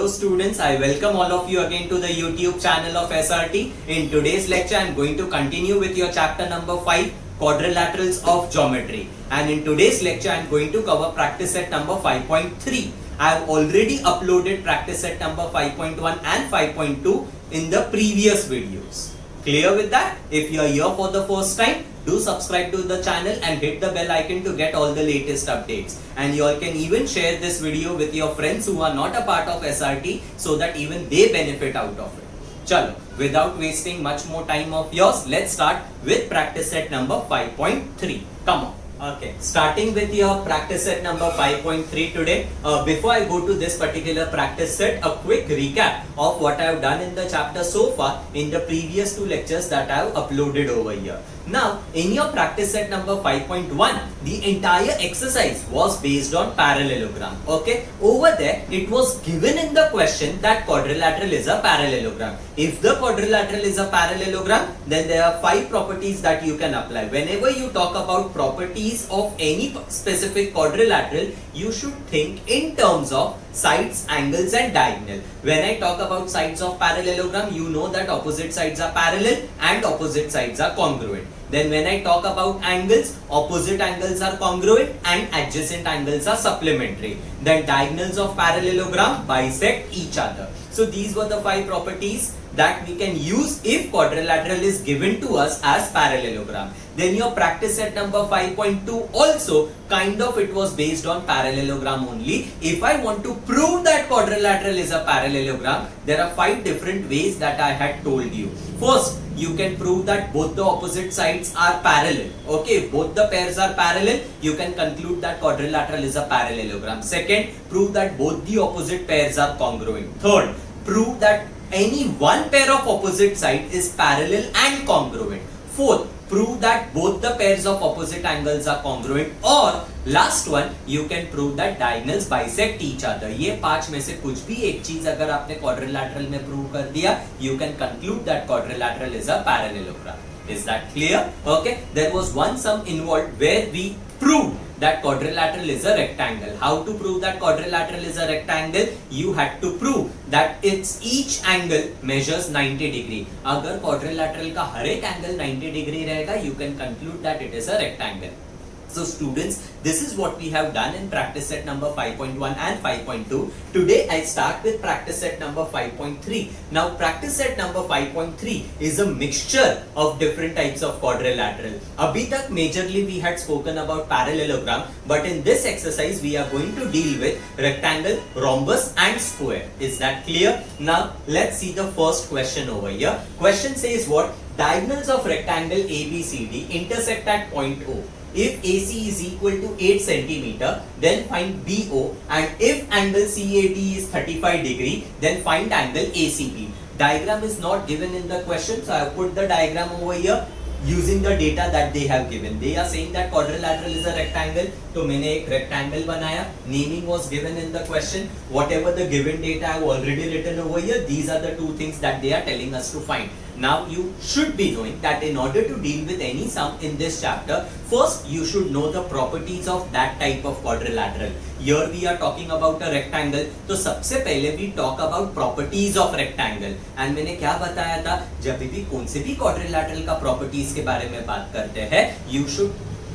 Hello students, I welcome all of you again to the YouTube channel of SRT. In today's lecture, I am going to continue with your chapter number 5, Quadrilaterals of Geometry. And in today's lecture, I am going to cover practice set number 5.3. I have already uploaded practice set number 5.1 and 5.2 in the previous videos. Clear with that? If you are here for the first time, do subscribe to the channel and hit the bell icon to get all the latest updates. And you all can even share this video with your friends who are not a part of SRT so that even they benefit out of it. Chalo, without wasting much more time of yours, let's start with practice set number 5.3. Come on. Okay, starting with your practice set number 5.3 today. Before I go to this particular practice set, a quick recap of what I have done in the chapter so far in the previous two lectures that I have uploaded over here. Now, in your practice set number 5.1, the entire exercise was based on parallelogram. Okay, over there it was given in the question that quadrilateral is a parallelogram. If the quadrilateral is a parallelogram, then there are 5 properties that you can apply. Whenever you talk about properties of any specific quadrilateral, you should think in terms of sides, angles and diagonal. When I talk about sides of parallelogram, you know that opposite sides are parallel and opposite sides are congruent. Then when I talk about angles, opposite angles are congruent and adjacent angles are supplementary. Then diagonals of parallelogram bisect each other. So these were the 5 properties that we can use if quadrilateral is given to us as parallelogram. Then your practice set number 5.2 also kind of it was based on parallelogram only. If I want to prove that quadrilateral is a parallelogram, there are 5 different ways that I had told you. First, you can prove that both the opposite sides are parallel. Okay, both the pairs are parallel, you can conclude that quadrilateral is a parallelogram. Second, prove that both the opposite pairs are congruent. Third, prove that any one pair of opposite side is parallel and congruent. Fourth, prove that both the pairs of opposite angles are congruent. Or last one, you can prove that diagonals bisect each other. ये 5 में से कुछ भी एक चीज अगर आपने quadrilateral में prove कर दिया, you can conclude that quadrilateral is a parallelogram. Is that clear? Okay. There was one sum involved where we proved that quadrilateral is a rectangle. How to prove that quadrilateral is a rectangle? You had to prove that its each angle measures 90 degree. अगर quadrilateral का हर एक angle 90 degree रहेगा, you can conclude that it is a rectangle. So students, this is what we have done in practice set number 5.1 and 5.2. Today I start with practice set number 5.3. Now practice set number 5.3 is a mixture of different types of quadrilateral. Abhi tak majorly we had spoken about parallelogram, but in this exercise we are going to deal with rectangle, rhombus and square. Is that clear? Now let's see the first question over here. Question says what? Diagonals of rectangle ABCD intersect at point O. If AC is equal to 8 centimeter, then find BO, and if angle CAD is 35 degree, then find angle ACB. Diagram is not given in the question, so I have put the diagram over here using the data that they have given. They are saying that quadrilateral is a rectangle, तो मैंने एक rectangle बनाया. Naming was given in the question. Whatever the given data I have already written over here, these are the 2 things that they are telling us to find. Now you should be knowing that in order to deal with any sum in this chapter, first you should know the properties of that type of quadrilateral. Here we are talking about a rectangle, तो सबसे पहले we talk about properties of rectangle. And मैंने क्या बताया था, जब भी कौन से भी quadrilateral का properties के बारे में बात करते हैं, you should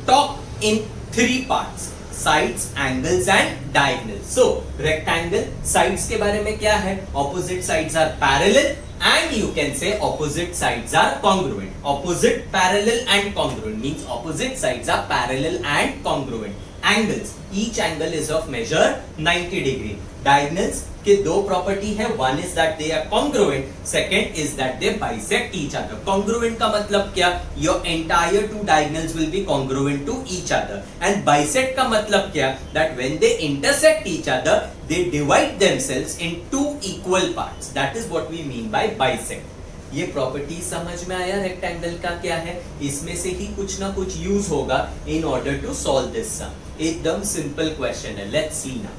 talk in 3 parts. Sides, angles and diagonals. So rectangle sides के बारे में क्या है? Opposite sides are parallel and you can say opposite sides are congruent. Opposite, parallel and congruent means opposite sides are parallel and congruent. Angles, each angle is of measure 90 degree. Diagonals के 2 property है. One is that they are congruent. Second is that they bisect each other. Congruent का मतलब क्या? Your entire 2 diagonals will be congruent to each other. And bisect का मतलब क्या? That when they intersect each other, they divide themselves in 2 equal parts. That is what we mean by bisect. ये property समझ में आया? Rectangle का क्या है? इसमें से ही कुछ ना कुछ यूज होगा in order to solve this sum. एकदम सिंपल क्वेश्चन है. Let's see now.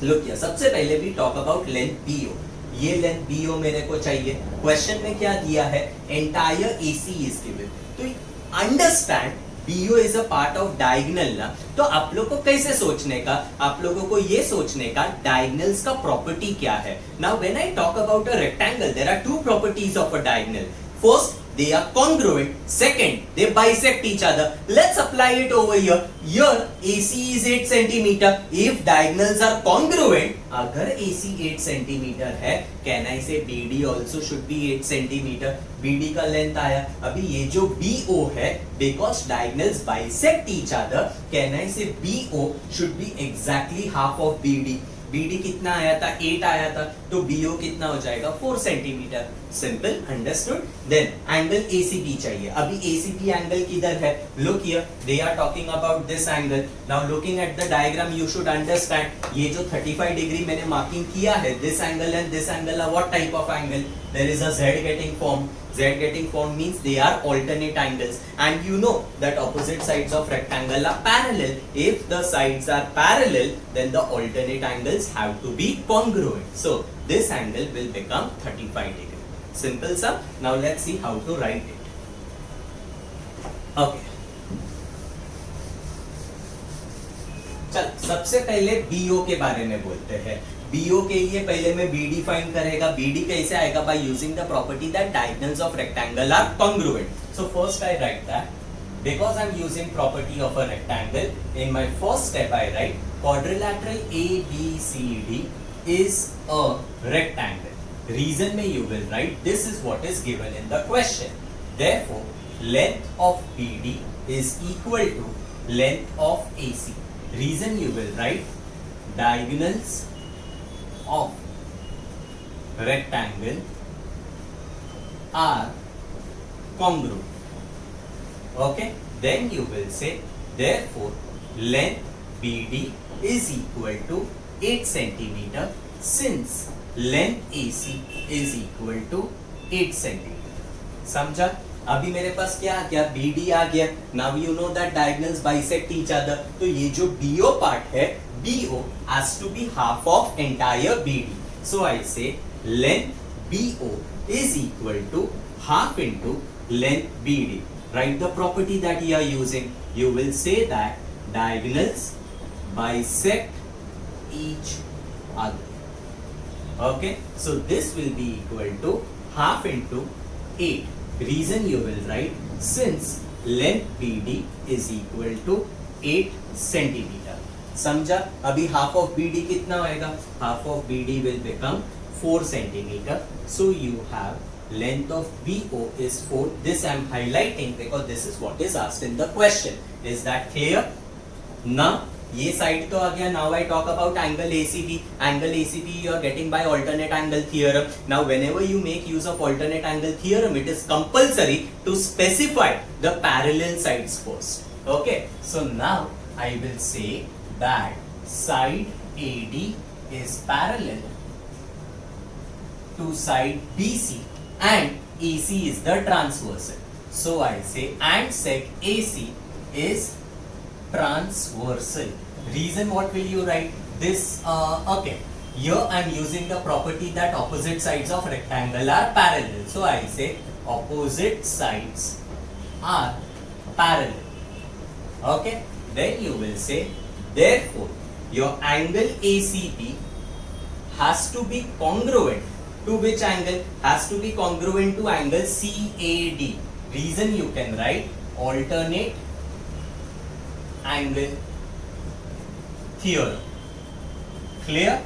Look here. सबसे पहले भी talk about length BO. ये length BO मेरे को चाहिए. क्वेश्चन में क्या दिया है? Entire AC is given. तो understand BO is a part of diagonal ना, तो आप लोग को कैसे सोचने का, आप लोगों को ये सोचने का diagonals का property क्या है. Now when I talk about a rectangle, there are two properties of a diagonal. First, they are congruent. Second, they bisect each other. Let's apply it over here. Here, AC is 8 centimeter. If diagonals are congruent, अगर AC 8 centimeter है, can I say BD also should be 8 centimeter? BD का length आया. अभी ये जो BO है, because diagonals bisect each other, can I say BO should be exactly half of BD? BD कितना आया था, 8 आया था, तो BO कितना हो जाएगा, 4 centimetre. Simple, understood. Then angle ACB चाहिए. अभी ACB एंगल किधर है? Look here, they are talking about this angle. Now looking at the diagram you should understand, ये जो 35 डिग्री मैंने मार्किंग किया है, this angle and this angle are what type of angle? There is a Z getting formed. Z getting formed means they are alternate angles, and you know that opposite sides of rectangle are parallel. If the sides are parallel, then the alternate angles have to be congruent. So this angle will become 35 degree. Simple sum. Now let's see how to write it. Okay. चल सबसे पहले BO के बारे में बोलते हैं. BO के लिए पहले मैं BD फाइंड करेगा. BD कैसे आएगा? By using the property that diagonals of rectangle are congruent. So first I write that because I'm using property of a rectangle, in my first step I write quadrilateral ABCD is a rectangle. Reason में you will write this is what is given in the question. Therefore, length of BD is equal to length of AC. Reason you will write diagonals of rectangle are congruent. Okay, then you will say therefore length BD is equal to 8 centimeter since length AC is equal to 8 centimeter. समझा? अभी मेरे पास क्या आ गया, BD आ गया. Now you know that diagonals bisect each other. तो ये जो BO part है, BO has to be half of entire BD. So I say length BO is equal to half into length BD. Write the property that you are using. You will say that diagonals bisect each other. Okay, so this will be equal to half into 8. Reason you will write since length BD is equal to 8 centimeter. समझा? अभी half of BD कितना होएगा? Half of BD will become 4 centimeter. So you have length of BO is 4. This I am highlighting because this is what is asked in the question. Is that clear? Now ये side तो आ गया. Now I talk about angle ACB. Angle ACB you are getting by alternate angle theorem. Now whenever you make use of alternate angle theorem, it is compulsory to specify the parallel sides first. Okay, so now I will say that side AD is parallel to side BC and AC is the transversal. So I say and sec AC is transversal. Reason what will you write? This okay. Here I am using the property that opposite sides of rectangle are parallel. So I say opposite sides are parallel. Okay. Then you will say therefore your angle ACB has to be congruent to which angle? Has to be congruent to angle CAD. Reason you can write alternate angle theorem. Clear?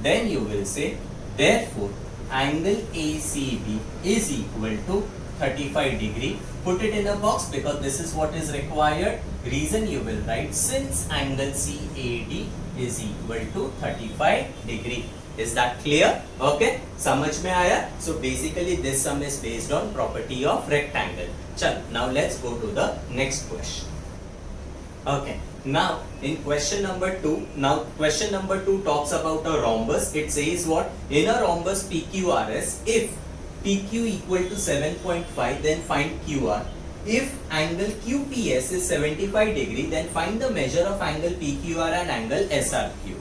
Then you will say therefore angle ACB is equal to 35 degree. Put it in a box because this is what is required. Reason you will write since angle CAD is equal to 35 degree. Is that clear? Okay, समझ में आया? So basically this sum is based on property of rectangle. चल, now let's go to the next question. Okay, now in question number 2, question number 2 talks about a rhombus. It says what? In a rhombus PQRS, if PQ equal to 7.5, then find QR. If angle QPS is 75 degree, then find the measure of angle PQR and angle SRQ.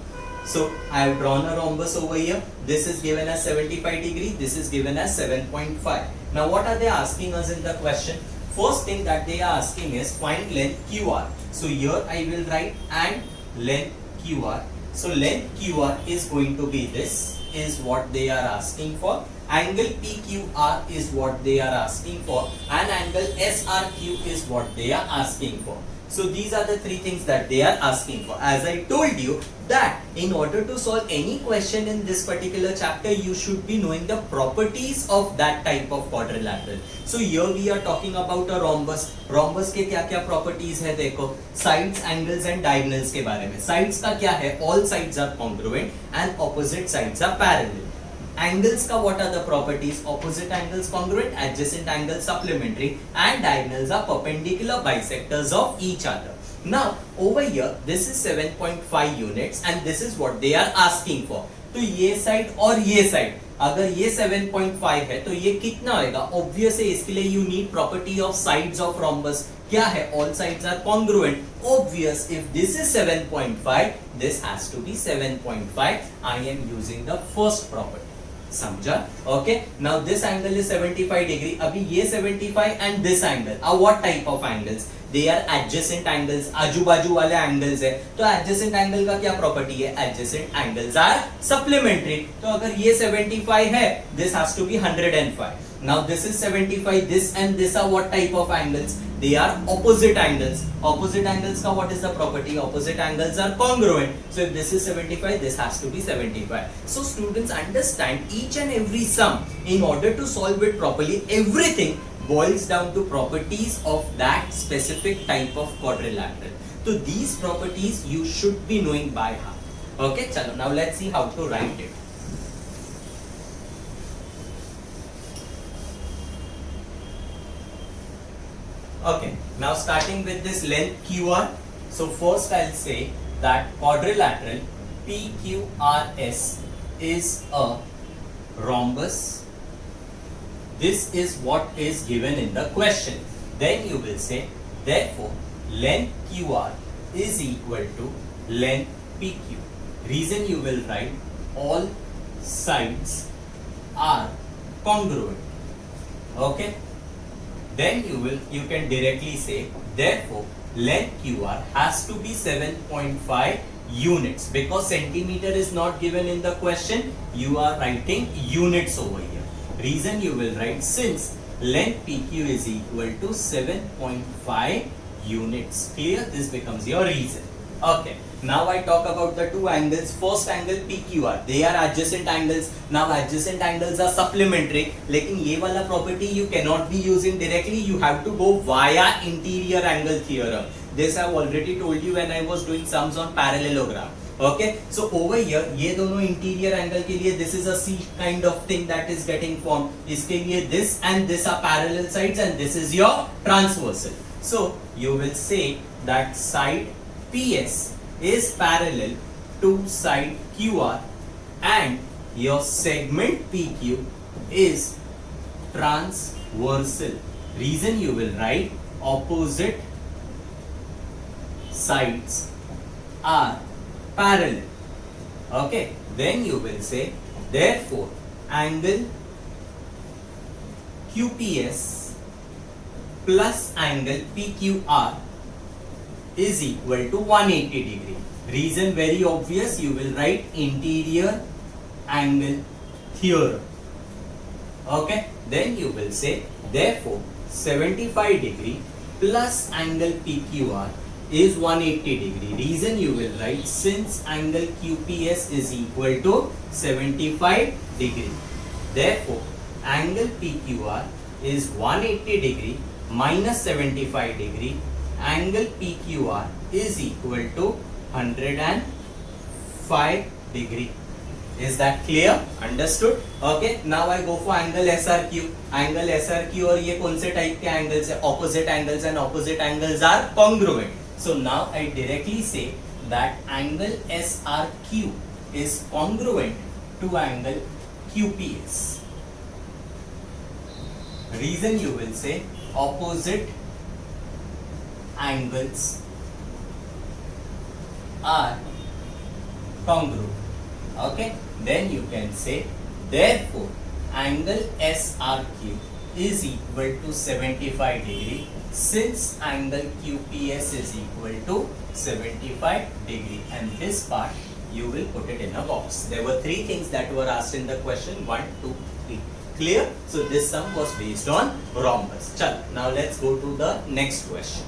So I have drawn a rhombus over here. This is given as 75 degree. This is given as 7.5. Now what are they asking us in the question? first thing that they are asking is find length QR. So here I will write and length QR. So length QR is going to be this, is what they are asking for. Angle PQR is what they are asking for, and angle SRQ is what they are asking for. So these are the three things that they are asking for. As I told you that in order to solve any question in this particular chapter, you should be knowing the properties of that type of quadrilateral. So here we are talking about a rhombus. Rhombus के क्या क्या properties है देखो, sides, angles and diagonals के बारे में. Sides का क्या है, all sides are congruent and opposite sides are parallel. Angles का what are the properties? Opposite angles congruent, adjacent angles supplementary, and diagonals are perpendicular bisectors of each other. Now over here this is 7.5 units and this is what they are asking for. तो ये side और ये side, अगर ये 7.5 है तो ये कितना होगा? Obvious है, इसके लिए you need property of sides of rhombus. क्या है? All sides are congruent. Obvious, if this is 7.5, this has to be 7.5. I am using the first property. समझा? Okay. Now this angle is 75 degree. अभी ये 75 and this angle are what type of angles? They are adjacent angles. आजू बाजू वाले angles है. तो adjacent angle का क्या property है? Adjacent angles are supplementary. तो अगर ये 75 है, this has to be 105. Now this is 75. This and this are what type of angles? They are opposite angles. Opposite angles ka what is the property? Opposite angles are congruent. So if this is 75, this has to be 75. So students understand each and every sum. In order to solve it properly, everything boils down to properties of that specific type of quadrilateral. So these properties you should be knowing by heart. Okay, chalo. Now let's see how to write it. Okay, now starting with this length QR. So first I'll say that quadrilateral PQRS is a rhombus. This is what is given in the question. Then you will say, therefore, length QR is equal to length PQ. Reason you will write, all sides are congruent. Okay. Then you can directly say, therefore, length QR has to be 7.5 units. Because centimeter is not given in the question, you are writing units over here. Reason you will write, since length PQ is equal to 7.5 units. Clear? This becomes your reason. Okay. Now I talk about the two angles. First angle PQR, they are adjacent angles. Now adjacent angles are supplementary. लेकिन ये वाला property you cannot be using directly. You have to go via interior angle theorem. This I have already told you when I was doing sums on parallelogram. Okay, so over here ये दोनों interior angle के लिए this is a C kind of thing that is getting formed. इसके लिए this and this are parallel sides and this is your transversal. So you will say that side PS is parallel to side QR and your segment PQ is transversal. Reason you will write, opposite sides are parallel. Okay, then you will say, therefore angle QPS plus angle PQR is equal to 180 degree. Reason very obvious, you will write interior angle theorem. Okay, then you will say, therefore 75 degree plus angle PQR is 180 degree. Reason you will write, since angle QPS is equal to 75 degree, therefore angle PQR is 180 degree minus 75 degree. Angle PQR is equal to 105 degree. Is that clear? Understood? Okay. Now I go for angle SRQ. Angle SRQ और ये कौन से type के angles है? Opposite angles, and opposite angles are congruent. So now I directly say that angle SRQ is congruent to angle QPS. Reason you will say, opposite angles are congruent. Okay, then you can say, therefore angle SRQ is equal to 75 degree, since angle QPS is equal to 75 degree, and this part you will put it in a box. There were three things that were asked in the question, 1, 2, 3. Clear? So this sum was based on rhombus. Chalo, now let's go to the next question.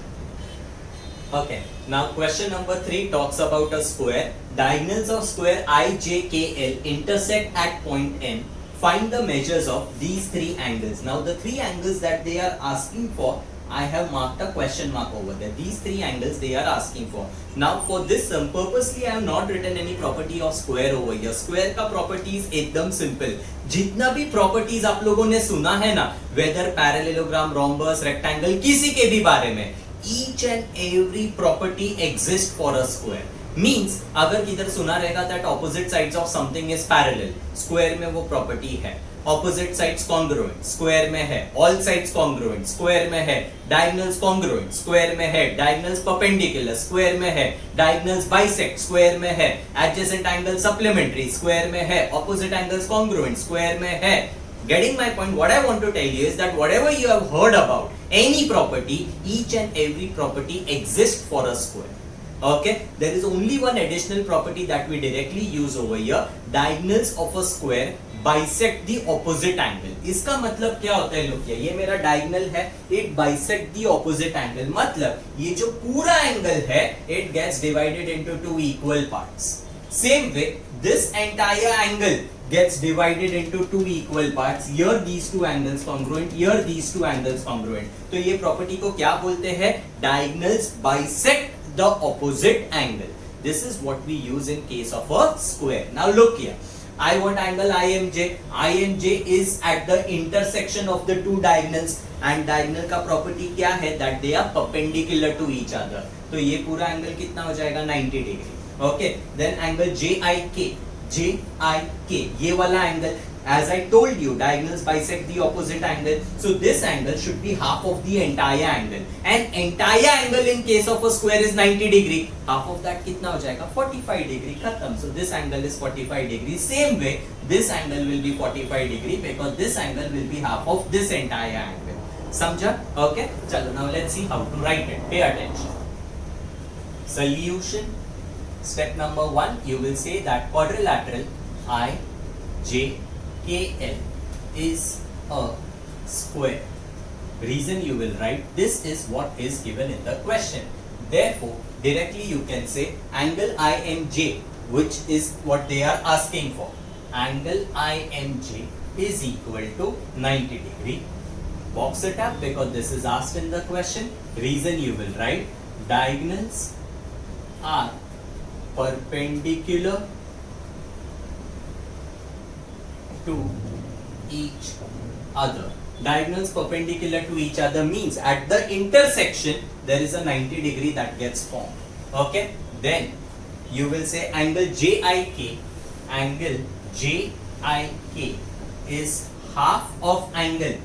Okay, now question number 3 talks about a square. Diagonals of square IJKL intersect at point N. Find the measures of these three angles. Now the three angles that they are asking for, I have marked a question mark over there. These three angles they are asking for. Now for this sum, purposely I have not written any property of square over here. Square का properties एकदम simple. जितना भी properties आप लोगों ने सुना है ना, whether parallelogram, rhombus, rectangle, किसी के भी बारे में, each and every property exists for a square. Means अगर किधर सुना रहेगा that opposite sides of something is parallel, square में वो property है. Opposite sides congruent, square में है. All sides congruent, square में है. Diagonals congruent, square में है. Diagonals perpendicular, square में है. Diagonals bisect, square में है. Adjacent angles supplementary, square में है. Opposite angles congruent, square में है. Getting my point? What I want to tell you is that whatever you have heard about any property, each and every property exists for a square. Okay, there is only one additional property that we directly use over here. Diagonals of a square bisect the opposite angle. इसका मतलब क्या होता है लोग? ये मेरा diagonal है, it bisect the opposite angle. मतलब ये जो पूरा angle है, it gets divided into two equal parts. Same way, this entire angle gets divided into two equal parts. Here these two angles congruent, here these two angles congruent. तो ये property को क्या बोलते हैं? Diagonals bisect the opposite angle. This is what we use in case of a square. Now look here. I want angle IMJ. IMJ is at the intersection of the two diagonals, and diagonal का property क्या है? That they are perpendicular to each other. तो ये पूरा angle कितना हो जाएगा? 90 degree. Okay. Then angle JIK. JIK. ये वाला angle, as I told you, diagonals bisect the opposite angle. So this angle should be half of the entire angle. And entire angle in case of a square is 90 degree. Half of that कितना हो जाएगा? 45 degree. खत्म. So this angle is 45 degree. Same way, this angle will be 45 degree because this angle will be half of this entire angle. समझा? Okay. चलो, now let's see how to write it. Pay attention. Solution. Step number 1, you will say that quadrilateral IJKL is a square. Reason you will write, this is what is given in the question. Therefore, directly you can say angle IMJ, which is what they are asking for. Angle IMJ is equal to 90 degree. Box it up because this is asked in the question. Reason you will write, diagonals are perpendicular to each other. Diagonals perpendicular to each other means at the intersection there is a 90 degree that gets formed. Okay, then you will say angle JIK. Angle JIK is half of angle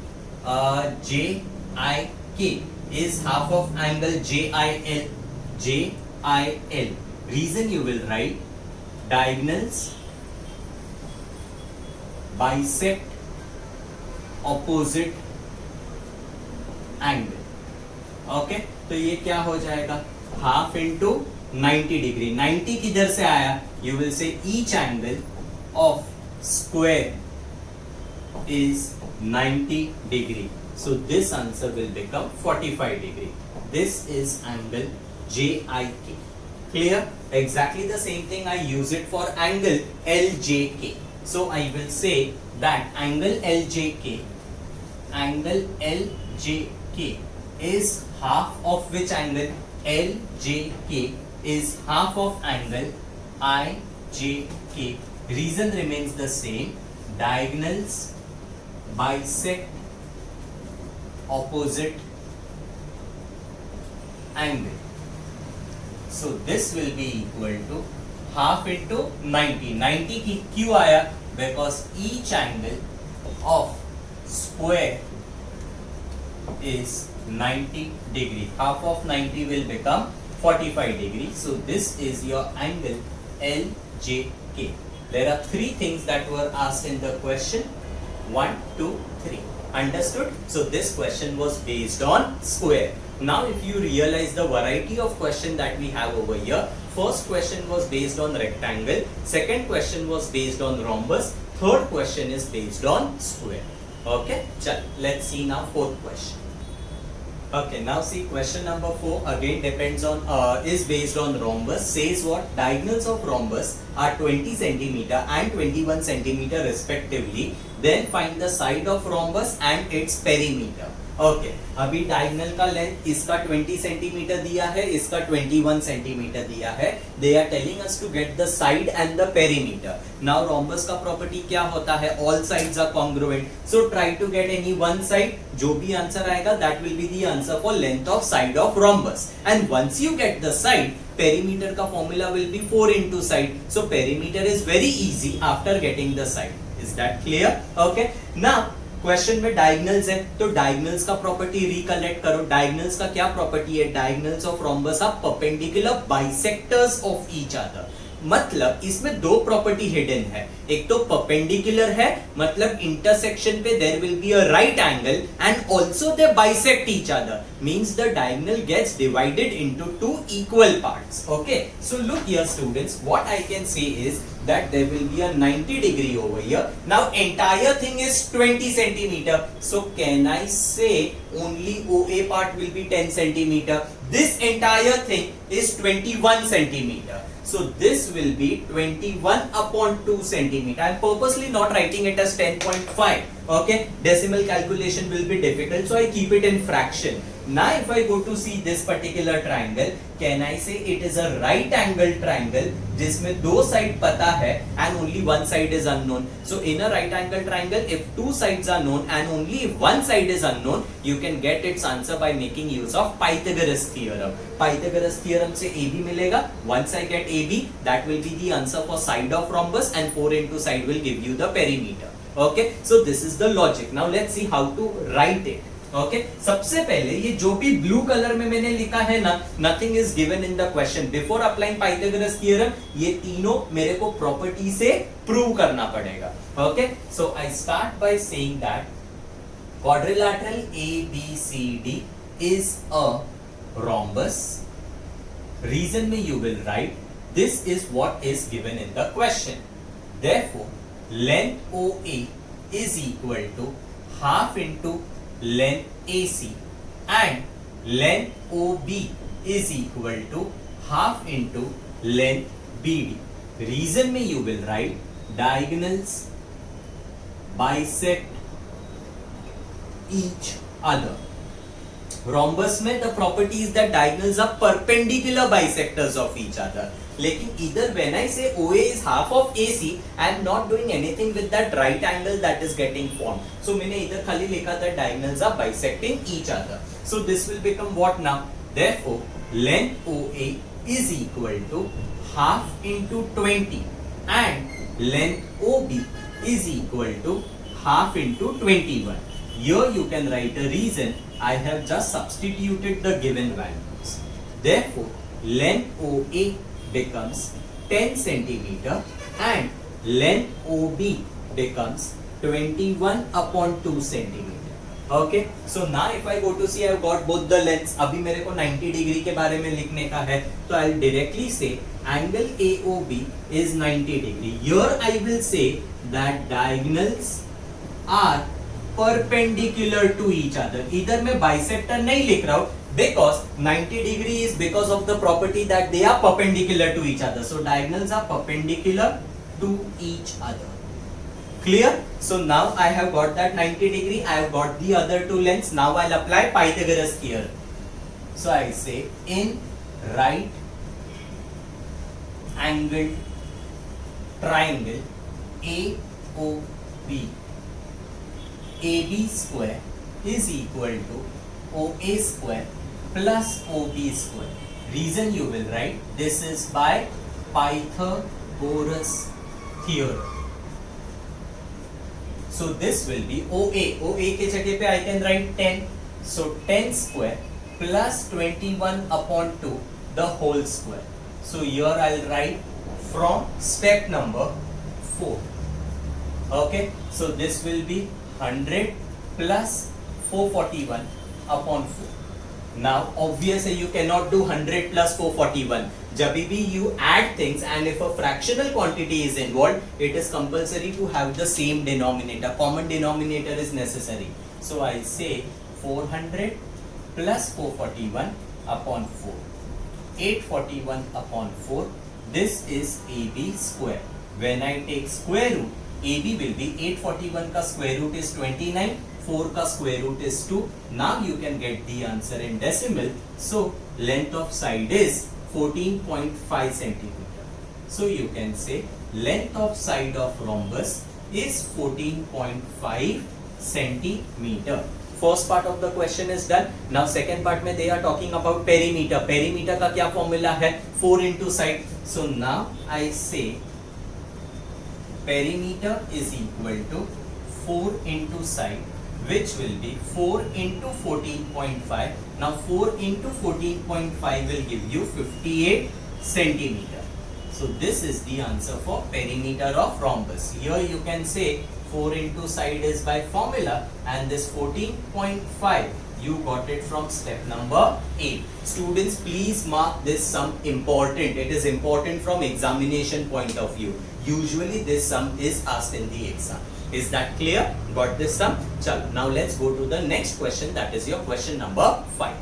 JIK is half of angle JIL. JIL. Reason you will write, diagonals bisect opposite angle. Okay, तो ये क्या हो जाएगा? Half into 90 degree. 90 किधर से आया? You will say each angle of square is 90 degree. So this answer will become 45 degree. This is angle JIK. Clear? Exactly the same thing I use it for angle LJK. So I will say that angle LJK is half of which angle? LJK is half of angle IJK. Reason remains the same. Diagonals bisect opposite angle. So this will be equal to half into 90. 90 की क्यों आया? Because each angle of square is 90 degree. Half of 90 will become 45 degree. So this is your angle LJK. There are three things that were asked in the question. 1, 2, 3. Understood? So this question was based on square. Now if you realize the variety of question that we have over here, first question was based on rectangle, second question was based on rhombus, third question is based on square. Okay, let's see now fourth question. Okay, now see question number 4 again depends on is based on rhombus. Says what? Diagonals of rhombus are 20 centimeter and 21 centimeter respectively. Then find the side of rhombus and its perimeter. Okay अभी diagonal का length इसका 20 centimetre दिया है, इसका 21 centimetre दिया है. They are telling us to get the side and the perimeter. Now rhombus का property क्या होता है? All sides are congruent. So try to get any one side. जो भी आंसर आएगा that will be the answer for length of side of rhombus. And once you get the side, perimeter का formula will be 4 into side. So perimeter is very easy after getting the side. Is that clear? Okay, now question में diagonals है तो diagonals का property recollect करो. Diagonals का क्या property है? Diagonals of rhombus are perpendicular bisectors of each other. मतलब इसमें दो प्रॉपर्टी हिडन है. एक तो परपेंडिकुलर है, मतलब इंटरसेक्शन पे there will be a right angle and also they bisect each other. Means the diagonal gets divided into two equal parts. Okay, so look here students, what I can say is that there will be a 90 degree over here. Now entire thing is 20 centimeter. So can I say only OA part will be 10 centimeter? This entire thing is 21 centimeter. So this will be 21 upon 2 centimeter. I am purposely not writing it as 10.5. Okay, decimal calculation will be difficult, so I keep it in fraction. Now if I go to see this particular triangle, can I say it is a right angle triangle जिसमें दो side पता है and only one side is unknown. So in a right angle triangle, if two sides are known and only if one side is unknown, you can get its answer by making use of Pythagoras theorem. Pythagoras theorem से AB मिलेगा. Once I get AB, that will be the answer for side of rhombus and 4 into side will give you the perimeter. Okay, so this is the logic. Now let's see how to write it. Okay, सबसे पहले ये जो भी blue colour में मैंने लिखा है ना, nothing is given in the question. Before applying Pythagoras theorem, ये तीनों मेरे को प्रॉपर्टी से प्रूव करना पड़ेगा. Okay, so I start by saying that quadrilateral ABCD is a rhombus. Reason में you will write this is what is given in the question. Therefore, length OA is equal to half into length AC and length OB is equal to half into length BD. Reason में you will write diagonals bisect each other. Rhombus में the property is that diagonals are perpendicular bisectors of each other. लेकिन इधर when I say OA is half of AC, I am not doing anything with that right angle that is getting formed. So मैंने इधर खाली लिखा था diagonals are bisecting each other. So this will become what now? Therefore, length OA is equal to half into 20 and length OB is equal to half into 21. Here you can write a reason. I have just substituted the given values. Therefore, length OA becomes 10 centimeter and length OB becomes 21 upon 2 centimeter. Okay, so now if I go to see, I have got both the lengths. अभी मेरे को 90 degree के बारे में लिखने का है, तो I'll directly say angle AOB is 90 degree. Here I will say that diagonals are perpendicular to each other. इधर मैं bisector नहीं लिख रहा हूँ, because 90 degree is because of the property that they are perpendicular to each other. So diagonals are perpendicular to each other. Clear? So now I have got that 90 degree. I have got the other two lengths. Now I'll apply Pythagoras theorem. So I say in right angled triangle AOB, AB square is equal to OA square plus OB square. Reason you will write this is by Pythagoras theorem. So this will be OA. OA के जगह पे I can write 10. So 10 square plus 21 upon 2 the whole square. So here I'll write from step number 4. Okay. So this will be 100 plus 441 upon 4. Now obviously you cannot do 100 plus 441. जब भी you add things and if a fractional quantity is involved, it is compulsory to have the same denominator. Common denominator is necessary. So I say 400 plus 441 upon 4. 841 upon 4. This is AB square. When I take square root, AB will be 841 का square root is 29. 4 का square root is 2. Now you can get the answer in decimal. So length of side is 14.5 centimeter. So you can say length of side of rhombus is 14.5 centimeter. First part of the question is done. Now second part में they are talking about perimeter. Perimeter का क्या formula है? 4 into side. So now I say perimeter is equal to 4 into side, which will be 4 into 14.5. Now 4 into 14.5 will give you 58 centimeter. So this is the answer for perimeter of rhombus. Here you can say 4 into side is by formula, and this 14.5 you got it from step number 8. Students, please mark this sum important. It is important from examination point of view. Usually this sum is asked in the exam. Is that clear? Got this sum? Chalo. Now let's go to the next question. That is your question number 5.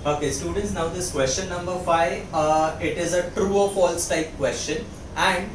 Okay, students. Now this question number 5. It is a true or false type question, and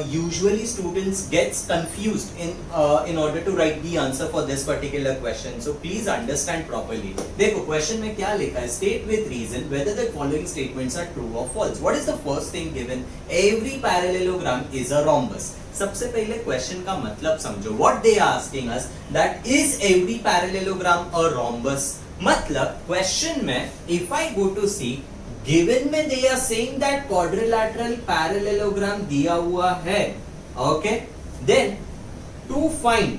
usually students gets confused in order to write the answer for this particular question. So please understand properly. देखो question में क्या लिखा है? State with reason whether the following statements are true or false. What is the first thing given? Every parallelogram is a rhombus. सबसे पहले question का मतलब समझो. What they are asking us, that is every parallelogram a rhombus? मतलब question में if I go to see, given में they are saying that quadrilateral parallelogram दिया हुआ है, okay, then to find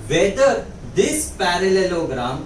whether this parallelogram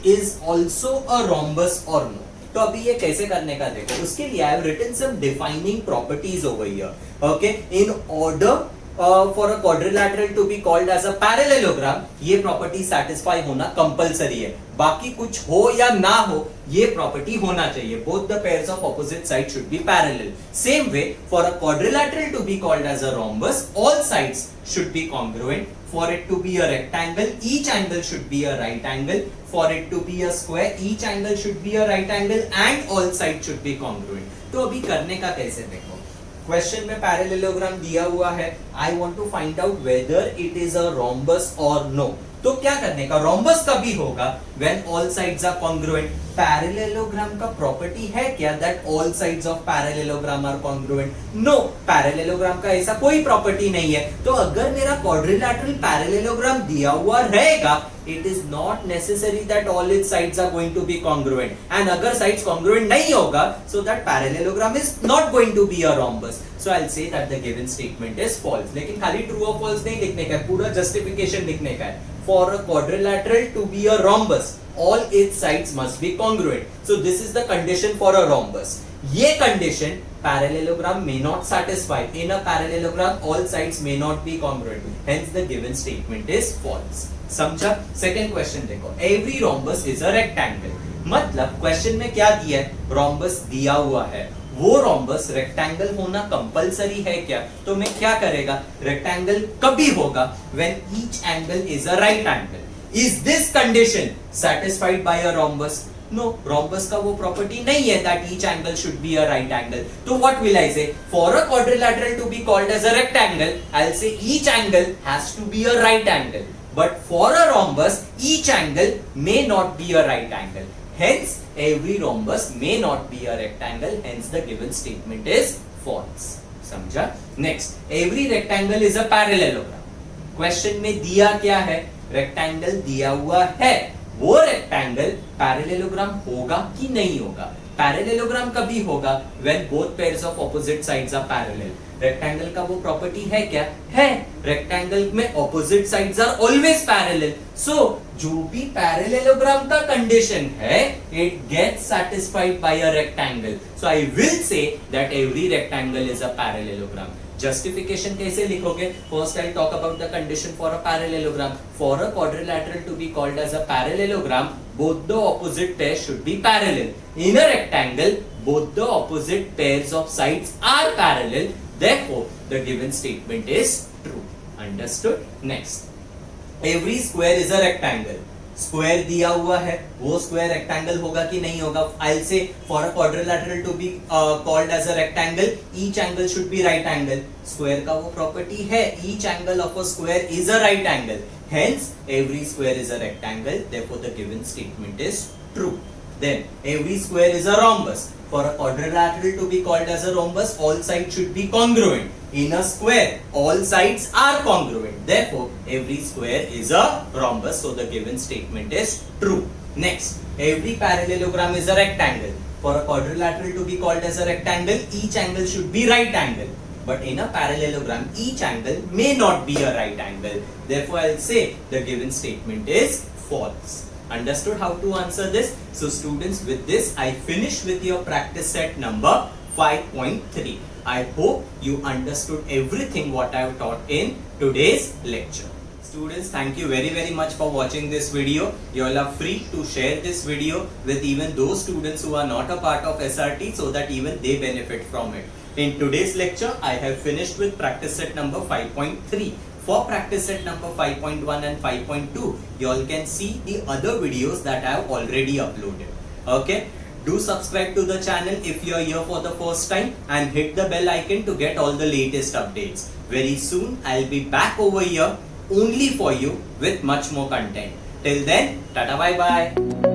is also a rhombus or no. तो अभी ये कैसे करने का देखो. उसके लिए I have written some defining properties over here. Okay, in order for a quadrilateral to be called as a parallelogram, ये property satisfy होना compulsory है. बाकी कुछ हो या ना हो, ये property होना चाहिए. Both the pairs of opposite sides should be parallel. Same way, for a quadrilateral to be called as a rhombus, all sides should be congruent. For it to be a rectangle, each angle should be a right angle. For it to be a square, each angle should be a right angle, and all sides should be congruent. तो अभी करने का कैसे देखो. Question में parallelogram दिया हुआ है. I want to find out whether it is a rhombus or no. तो क्या करने का. रोम्बस कभी होगा when all sides are congruent. Parallelogram का प्रॉपर्टी है क्या that all sides of parallelogram are congruent? No, parallelogram का ऐसा कोई प्रॉपर्टी नहीं है. तो अगर मेरा क्वाड्रिलैटरल पैरेललोग्राम दिया हुआ रहेगा, it is not necessary that all its sides are going to be congruent, and अगर sides congruent नहीं होगा, so that parallelogram is not going to be a rhombus. So I'll say that the given statement is false. लेकिन खाली true or false नहीं लिखने का है, पूरा justification लिखने का है. For a quadrilateral to be a rhombus, all its sides must be congruent. So this is the condition for a rhombus. ये condition parallelogram may not satisfy. In a parallelogram, all sides may not be congruent. Hence the given statement is false. समझा? Second question देखो. Every rhombus is a rectangle. मतलब question में क्या दिया है? Rhombus दिया हुआ है. वो रोम्बस रेक्टेंगल होना कंपलसरी है क्या? तो मैं क्या करेगा? रेक्टेंगल कभी होगा when each angle is a right angle. Is this condition satisfied by a rhombus? No, rhombus का वो प्रॉपर्टी नहीं है that each angle should be a right angle. तो what will I say? For a quadrilateral to be called as a rectangle, I will say each angle has to be a right angle. But for a rhombus, each angle may not be a right angle. Hence, every rhombus may not be a rectangle. Hence, the given statement is false. समझा? Next, every rectangle is a parallelogram. Question में दिया क्या है? Rectangle दिया हुआ है. वो rectangle parallelogram होगा कि नहीं होगा? Parallelogram कभी होगा when both pairs of opposite sides are parallel. Rectangle का वो प्रॉपर्टी है क्या? है. रेक्टेंगल में opposite sides are always parallel. So जो भी पैरेललोग्राम का कंडीशन है, it gets satisfied by a rectangle. So I will say that every rectangle is a parallelogram. Justification कैसे लिखोगे? First I'll talk about the condition for a parallelogram. For a quadrilateral to be called as a parallelogram, both the opposite pairs should be parallel. In a rectangle, both the opposite pairs of sides are parallel. Therefore, the given statement is true. Understood? Next. Every square is a rectangle. Square दिया हुआ है, वो square rectangle होगा कि नहीं होगा? I'll say for a quadrilateral to be called as a rectangle, each angle should be right angle. Square का वो प्रॉपर्टी है, each angle of a square is a right angle. Hence, every square is a rectangle. Therefore, the given statement is true. Then, every square is a rhombus. For a quadrilateral to be called as a rhombus, all sides should be congruent. In a square, all sides are congruent. Therefore, every square is a rhombus. So, the given statement is true. Next, every parallelogram is a rectangle. For a quadrilateral to be called as a rectangle, each angle should be right angle. But in a parallelogram, each angle may not be a right angle. Therefore, I'll say the given statement is false. Understood how to answer this? So students, with this I finish with your practice set number 5.3. I hope you understood everything what I have taught in today's lecture. Students, thank you very much for watching this video. You all are free to share this video with even those students who are not a part of SRT so that even they benefit from it. In today's lecture, I have finished with practice set number 5.3. For practice set number 5.1 and 5.2, you all can see the other videos that I have already uploaded. Okay? Do subscribe to the channel if you are here for the first time and hit the bell icon to get all the latest updates. Very soon, I'll be back over here only for you with much more content. Till then, tata bye bye.